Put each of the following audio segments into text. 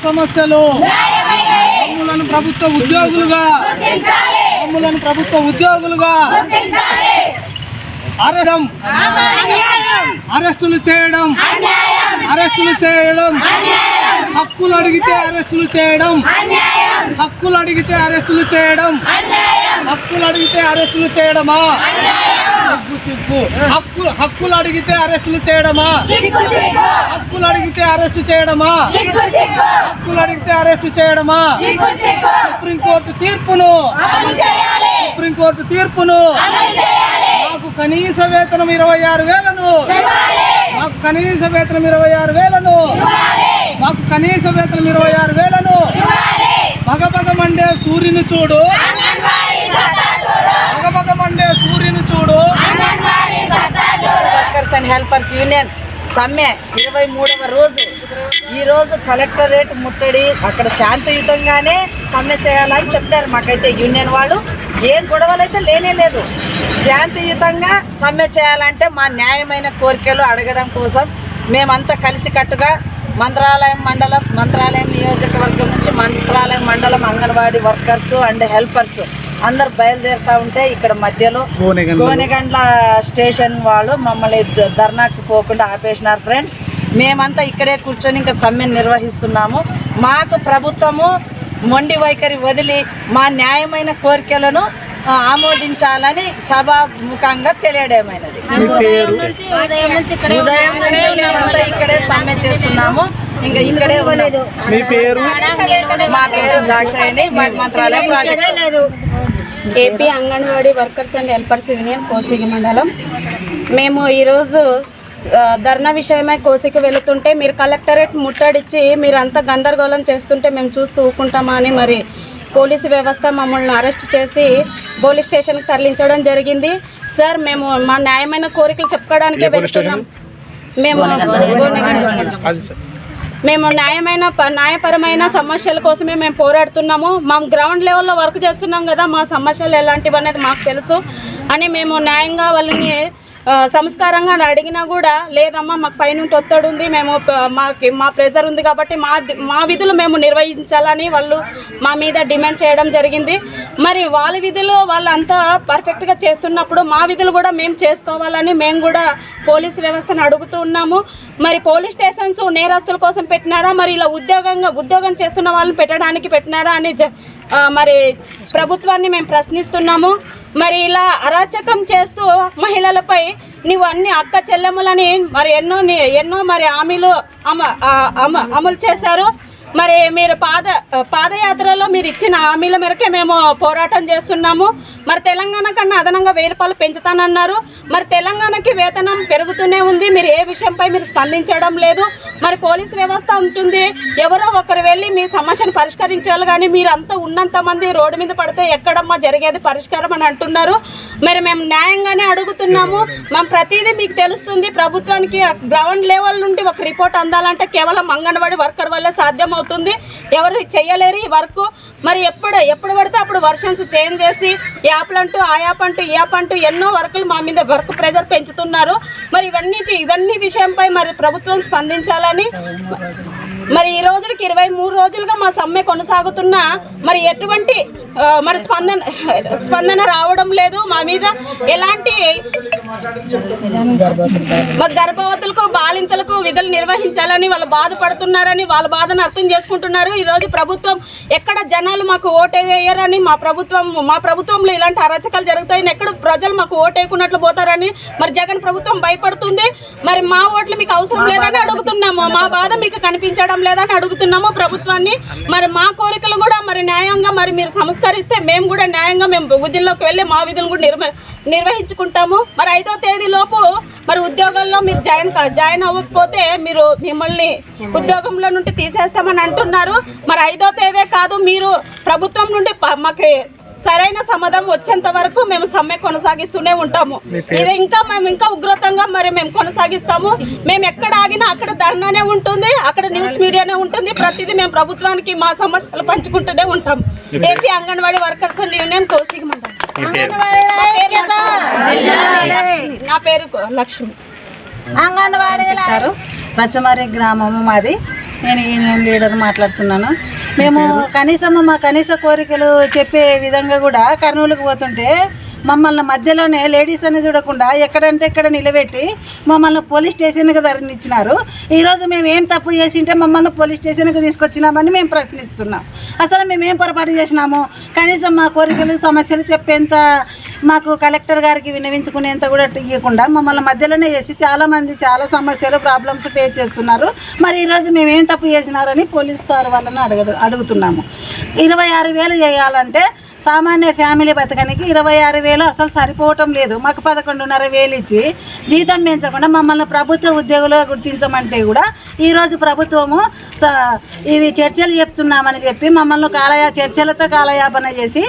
సమస్యలు మమ్మలను ప్రభుత్వ ఉద్యోగులుగా అరెస్టులు చేయడం హక్కులు అడిగితే అరెస్టులు చేయడం హక్కులు అడిగితే అరెస్టులు చేయడమా హక్కులు అడిగితే అరెస్టులు చేయడమా సుప్రీంకోర్టు తీర్పును మాకు కనీస వేతనం 26,000 మాకు కనీస వేతనం 26,000 భగభగ మండే సూర్యుని చూడు వర్కర్స్ అండ్ హెల్పర్స్ యూనియన్ సమ్మె 23వ రోజు. ఈరోజు కలెక్టరేట్ ముట్టడి, అక్కడ శాంతియుతంగానే సమ్మె చేయాలని చెప్పారు మాకైతే యూనియన్ వాళ్ళు. ఏం గొడవలు అయితే లేనే లేదు. శాంతియుతంగా సమ్మె చేయాలంటే మా న్యాయమైన కోరికలు అడగడం కోసం మేమంతా కలిసికట్టుగా మంత్రాలయం నియోజకవర్గం నుంచి మంత్రాలయం మండలం అంగన్వాడీ వర్కర్స్ అండ్ హెల్పర్స్ అందరు బయలుదేరుతూ ఉంటే ఇక్కడ మధ్యలో గోనెగండ్ల స్టేషన్ వాళ్ళు మమ్మల్ని ధర్నాకు పోకుండా ఆపేసినారు ఫ్రెండ్స్. మేమంతా ఇక్కడే కూర్చొని ఇంకా సమ్మె నిర్వహిస్తున్నాము. మాకు ప్రభుత్వము మొండి వైఖరి వదిలి మా న్యాయమైన కోరికలను ఆమోదించాలని సభాముఖంగా తెలియడమైనది. ఉదయం నుంచి మేమంతా ఇక్కడే సమ్మె చేస్తున్నాము. ఇంకా ఇక్కడే ఉండదు. మా పేరు Dakshayani, Mantralayam AP anganwadi workers and helpers union Kosigi మండలం. మేము ఈరోజు ధర్నా విషయమై కోసికి వెళుతుంటే మీరు కలెక్టరేట్ ముట్టడిచ్చి మీరు అంతా గందరగోళం చేస్తుంటే మేము చూస్తూ ఊకుంటామా అని మరి పోలీసు వ్యవస్థ మమ్మల్ని అరెస్ట్ చేసి పోలీస్ స్టేషన్కి తరలించడం జరిగింది. సార్ మేము మా న్యాయమైన కోరికలు చెప్పుకోవడానికే వెళ్తున్నాం. మేము న్యాయపరమైన సమస్యల కోసమే మేము పోరాడుతున్నాము. మా గ్రౌండ్ లెవెల్లో వర్క్ చేస్తున్నాం కదా, మా సమస్యలు ఎలాంటివి అనేది మాకు తెలుసు అని మేము న్యాయంగా వాళ్ళని సంస్కారంగా అడిగినా కూడా లేదమ్మా మాకు పైనుండి ఒత్తిడి ఉంది, మేము మా ప్రెజర్ ఉంది కాబట్టి మా విధులు మేము నిర్వహించాలని వాళ్ళు మా మీద డిమాండ్ చేయడం జరిగింది. మరి వాళ్ళ విధులు వాళ్ళంతా పర్ఫెక్ట్గా చేస్తున్నప్పుడు మా విధులు కూడా మేము చేసుకోవాలని మేము కూడా పోలీసు వ్యవస్థను అడుగుతూ ఉన్నాము. మరి పోలీస్ స్టేషన్స్ నేరస్తుల కోసం పెట్టినారా, మరి ఇలా ఉద్యోగం చేస్తున్న వాళ్ళని పెట్టినారా అని మరి ప్రభుత్వాన్ని మేము ప్రశ్నిస్తున్నాము. మరి ఇలా అరాచకం చేస్తూ మహిళలపై నువ్వు అన్ని అక్క చెల్లెమ్మలని మరి ఎన్నో మరి హామీలు అమలు చేశారు. మరి మీరు పాదయాత్రలో మీరు ఇచ్చిన హామీల మేరకే మేము పోరాటం చేస్తున్నాము. మరి తెలంగాణ కన్నా అదనంగా 1000 రూపాయలు పెంచుతానన్నారు. మరి తెలంగాణకి వేతనం పెరుగుతూనే ఉంది. మీరు ఏ విషయంపై మీరు స్పందించడం లేదు. మరి పోలీసు వ్యవస్థ ఉంటుంది, ఎవరో ఒకరు వెళ్ళి మీ సమస్యను పరిష్కరించాలి. కానీ మీరు అంతా ఉన్నంత మంది రోడ్డు మీద పడితే ఎక్కడమ్మా జరిగేది పరిష్కారం అని అంటున్నారు. మరి మేము న్యాయంగానే అడుగుతున్నాము. మేము ప్రతిదీ మీకు తెలుస్తుంది. ప్రభుత్వానికి గ్రౌండ్ లెవెల్ నుండి ఒక రిపోర్ట్ అందాలంటే కేవలం అంగన్వాడీ వర్కర్ వల్లే సాధ్యమవుతుంది. ఎవరు చేయలేరు ఈ వర్క్. మరి ఎప్పుడు పడితే అప్పుడు వర్షన్స్ చేంజ్ చేసి యాప్ అంటూ ఆ యాప్ అంటూ ఈ యాప్ అంటూ ఎన్నో వర్కులు మా మీద వర్క్ ప్రెజర్ పెంచుతున్నారు. మరి ఇవన్నీ విషయంపై మరి ప్రభుత్వం స్పందించాలని. మరి ఈ రోజుకి 23 రోజులుగా మా సమ్మె కొనసాగుతున్నా మరి ఎటువంటి మరి స్పందన రావడం లేదు. మా మీద ఎలాంటి గర్భవతులకు బాలింతలకు విధులు నిర్వహించాలని వాళ్ళు బాధపడుతున్నారని వాళ్ళ బాధను అర్థం చేసుకుంటున్నారు. ఈరోజు ప్రభుత్వం ఎక్కడ జనాలు మాకు ఓటే వేయరని మా ప్రభుత్వంలో ఇలాంటి అరాచకాలు జరుగుతాయని ఎక్కడ ప్రజలు మాకు ఓటేయకున్నట్లు పోతారని మరి జగన్ ప్రభుత్వం భయపడుతుంది. మరి మా ఓట్లు మీకు అవసరం లేదని అడుగుతున్నాము. మా బాధ మీకు కనిపించడం లేదని అడుగుతున్నాము ప్రభుత్వాన్ని. మరి మా కోరికలు కూడా మరి న్యాయంగా మరి మీరు సంస్కరిస్తే మేము కూడా న్యాయంగా మేము విధుల్లోకి వెళ్ళి మా విధులు కూడా నిర్వహించుకుంటాము. మరి 5వ తేదీ లోపు మరి ఉద్యోగాల్లో మీరు జాయిన్ అవ్వకపోతే మిమ్మల్ని ఉద్యోగంలో నుండి తీసేస్తామని అంటున్నారు. మరి 5వ తేదీ కాదు, మీరు ప్రభుత్వం నుండి మాకు సరైన సమాధానం వచ్చేంత వరకు మేము సమ్మె కొనసాగిస్తూనే ఉంటాము. ఇది మేము ఇంకా ఉగ్రతంగా మరి మేము కొనసాగిస్తాము. మేము ఎక్కడ ఆగినా అక్కడ ధర్నానే ఉంటుంది, అక్కడ న్యూస్ మీడియానే ఉంటుంది. ప్రతిదీ మేము ప్రభుత్వానికి మా సమస్యలు పంచుకుంటూనే ఉంటాం. AP anganwadi workers and union Kosigi మండలం. నా పేరు లక్ష్మి. అంగన్వాడీ రచ్చమర్రి గ్రామము మాది. నేను యూనియన్ లీడర్ మాట్లాడుతున్నాను. మేము మా కనీస కోరికలు చెప్పే విధంగా కూడా కర్నూలుకు పోతుంటే మమ్మల్ని మధ్యలోనే లేడీస్ అని చూడకుండా ఎక్కడంటే ఎక్కడ నిలబెట్టి మమ్మల్ని పోలీస్ స్టేషన్కి తరలించినారు. ఈరోజు మేము ఏం తప్పు చేసింటే మమ్మల్ని పోలీస్ స్టేషన్కి తీసుకొచ్చినామని మేము ప్రశ్నిస్తున్నాం. అసలు మేము ఏం పొరపాటు చేసినాము? కనీసం మా కోరికలు సమస్యలు చెప్పేంత మాకు కలెక్టర్ గారికి విన్నవించుకునేంత కూడా ఇవ్వకుండా మమ్మల్ని మధ్యలోనే చేసి చాలామంది చాలా సమస్యలు ప్రాబ్లమ్స్ ఫేస్ చేస్తున్నారు. మరి ఈరోజు మేము ఏం తప్పు చేసినారని పోలీస్ సార్ వాళ్ళని అడుగుతున్నాము. 26,000 చేయాలంటే సామాన్య ఫ్యామిలీ బతకనికి 26,000 అసలు సరిపోవటం లేదు. మాకు 11,500 ఇచ్చి జీతం పెంచకుండా మమ్మల్ని ప్రభుత్వ ఉద్యోగులుగా గుర్తించమంటే కూడా ఈరోజు ప్రభుత్వము ఇవి చర్చలు చెప్తున్నామని చెప్పి మమ్మల్ని చర్చలతో కాలయాపన చేసి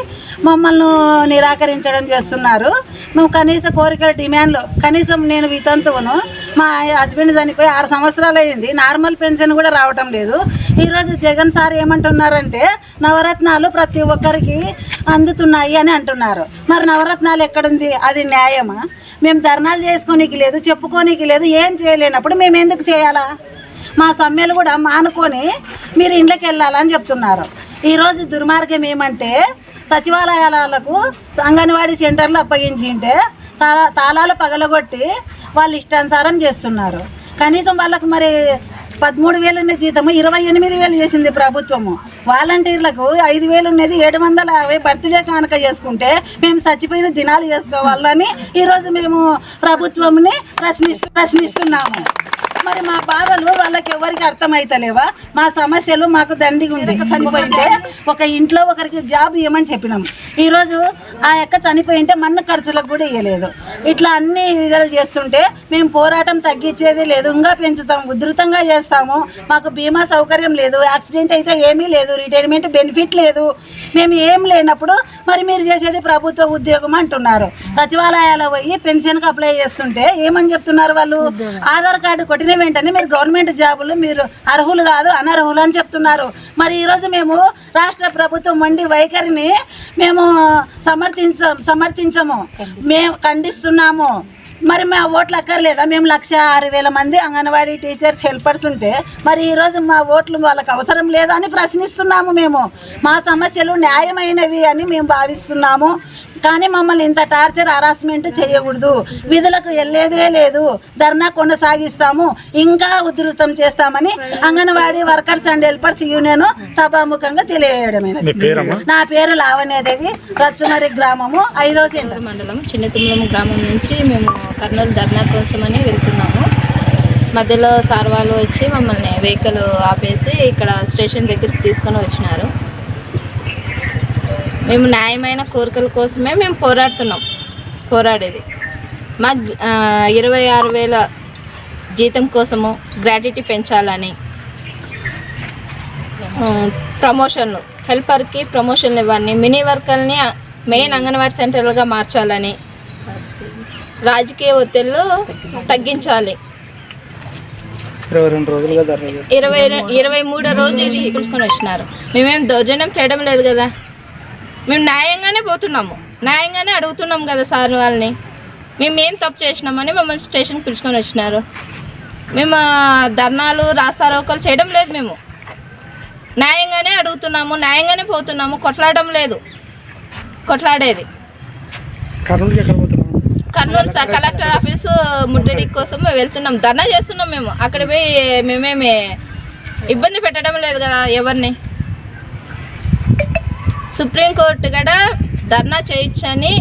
మమ్మల్ని నిరాకరించడం చేస్తున్నారు. మేము కనీస కోరికల డిమాండ్లు కనీసం నేను వితంతువును, మా హస్బెండ్ చనిపోయి 6 సంవత్సరాలు అయింది. నార్మల్ పెన్షన్ కూడా రావటం లేదు. ఈరోజు జగన్ సార్ ఏమంటున్నారంటే నవరత్నాలు ప్రతి ఒక్కరికి అందుతున్నాయి అని అంటున్నారు. మరి నవరత్నాలు ఎక్కడుంది? అది న్యాయమా? మేము ధర్నాలు చేసుకోనీకి లేదు, చెప్పుకోనీకి లేదు, ఏం చేయలేనప్పుడు మేము ఎందుకు చేయాలా? మా సమ్మెలు కూడా మానుకొని మీరు ఇంట్లోకి వెళ్ళాలని చెప్తున్నారు. ఈరోజు దుర్మార్గం ఏమంటే సచివాలయాలకు అంగన్వాడీ సెంటర్లు అప్పగించింటే తాళాలు పగలగొట్టి వాళ్ళు ఇష్టానుసారం చేస్తున్నారు. కనీసం వాళ్ళకు మరి 13,000 జీతము 28,000 చేసింది ప్రభుత్వము. వాలంటీర్లకు 5,000 ఉన్నది 750 బర్త్డే కానుక చేసుకుంటే మేము చచ్చిపోయిన దినాలు చేసుకోవాలని ఈరోజు మేము ప్రభుత్వంని ప్రశ్నిస్తున్నాము. మరి మా బాధలు వాళ్ళకి ఎవరికి అర్థమైతలేవా? మా సమస్యలు మాకు దండిగా ఉంది. చనిపోయింటే ఒక ఇంట్లో ఒకరికి జాబ్ ఇవ్వమని చెప్పినాం. ఈరోజు ఆ యొక్క చనిపోయింటే మన్న ఖర్చులకు కూడా ఇవ్వలేదు. ఇట్లా అన్ని విధాలు చేస్తుంటే మేము పోరాటం తగ్గించేది లేదు, ఇంకా పెంచుతాం, ఉధృతంగా చేస్తాము. మాకు బీమా సౌకర్యం లేదు, యాక్సిడెంట్ అయితే ఏమీ లేదు, రిటైర్మెంట్ బెనిఫిట్ లేదు. మేము ఏం లేనప్పుడు మరి మీరు చేసేది ప్రభుత్వ ఉద్యోగం అంటున్నారు. సచివాలయాల్లో పోయి పెన్షన్కి అప్లై చేస్తుంటే ఏమని చెప్తున్నారు వాళ్ళు? ఆధార్ కార్డు కొట్టిన వెంటనే మీరు గవర్నమెంట్ జాబులు మీరు అర్హులు కాదు అనర్హులు అని చెప్తున్నారు. మరి ఈరోజు మేము రాష్ట్ర ప్రభుత్వం వండి వైఖరిని మేము సమర్థించము, మేము ఖండిస్తున్నాము. మరి మా ఓట్లు అక్కర్లేదా? మేము 106,000 మంది అంగన్వాడీ టీచర్స్ హెల్పర్స్ ఉంటే మరి ఈరోజు మా ఓట్లు వాళ్ళకి అవసరం లేదా అని ప్రశ్నిస్తున్నాము. మేము మా సమస్యలు న్యాయమైనవి అని మేము భావిస్తున్నాము. కానీ మమ్మల్ని ఇంత టార్చర్ హరాస్మెంట్ చేయకూడదు. విధులకు వెళ్ళేదే లేదు, ధర్నా కొనసాగిస్తాము, ఇంకా ఉధృతం చేస్తామని anganwadi workers and helpers union సభాముఖంగా తెలియజేయడమైనది. నా పేరు లావణ్యదేవి, రచ్చమర్రి గ్రామము 5వ సెంటర్ మండలం చిన్నతుమ్మలం గ్రామం నుంచి మేము కర్నూలు ధర్నా కోసమని వెళ్తున్నాము. మధ్యలో సార్ వాళ్ళు వచ్చి మమ్మల్ని వెహికల్ ఆపేసి ఇక్కడ స్టేషన్ దగ్గరికి తీసుకొని వచ్చినారు. మేము న్యాయమైన కోరికల కోసమే మేము పోరాడేది. మాకు 26,000 జీతం కోసము గ్రాట్యుటీ పెంచాలని, ప్రమోషన్లు హెల్పర్కి ప్రమోషన్లు ఇవ్వాలని, మినీ వర్కర్ని మెయిన్ అంగన్వాడీ సెంటర్లుగా మార్చాలని, రాజకీయ ఒత్తిళ్ళు తగ్గించాలి. 23వ రోజు పిలుచుకొని వచ్చినారు. మేమేం దౌర్జన్యం చేయడం లేదు కదా, మేము న్యాయంగానే పోతున్నాము, న్యాయంగానే అడుగుతున్నాం కదా సార్ వాళ్ళని. మేము ఏం తప్పు చేసినామని మమ్మల్ని స్టేషన్కి పిలుచుకొని వచ్చినారు. మేము ధర్నాలు రాస్తారోకలు చేయడం లేదు, మేము న్యాయంగానే అడుగుతున్నాము, న్యాయంగానే పోతున్నాము, కొట్లాడడం లేదు. కొట్లాడేది కర్నూలు కలెక్టర్ ఆఫీసు ముట్టడి కోసం వెళ్తున్నాం, ధర్నా చేస్తున్నాం. మేము అక్కడ పోయి మేమేమి ఇబ్బంది పెట్టడం లేదు కదా ఎవరిని. సుప్రీంకోర్టు కూడా ధర్నా చేయొచ్చని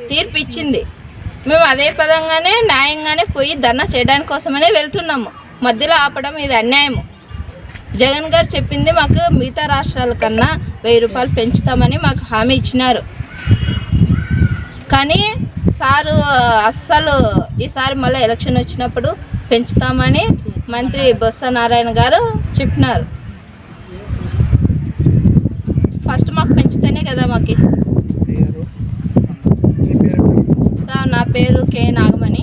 తీర్పు ఇచ్చింది. మేము అదే పదంగానే న్యాయంగానే పోయి ధర్నా చేయడానికి కోసమనే వెళ్తున్నాము. మధ్యలో ఆపడం ఇది అన్యాయము. జగన్ గారు చెప్పింది మాకు మిగతా రాష్ట్రాల కన్నా 1000 రూపాయలు పెంచుతామని మాకు హామీ ఇచ్చినారు. కానీ సారు అస్సలు ఈసారి మళ్ళీ ఎలక్షన్ వచ్చినప్పుడు పెంచుతామని మంత్రి బొత్స నారాయణ గారు చెప్పినారు. ఫస్ట్ మాకు పెంచితేనే కదా మాకు. సార్ నా పేరు కే నాగమణి.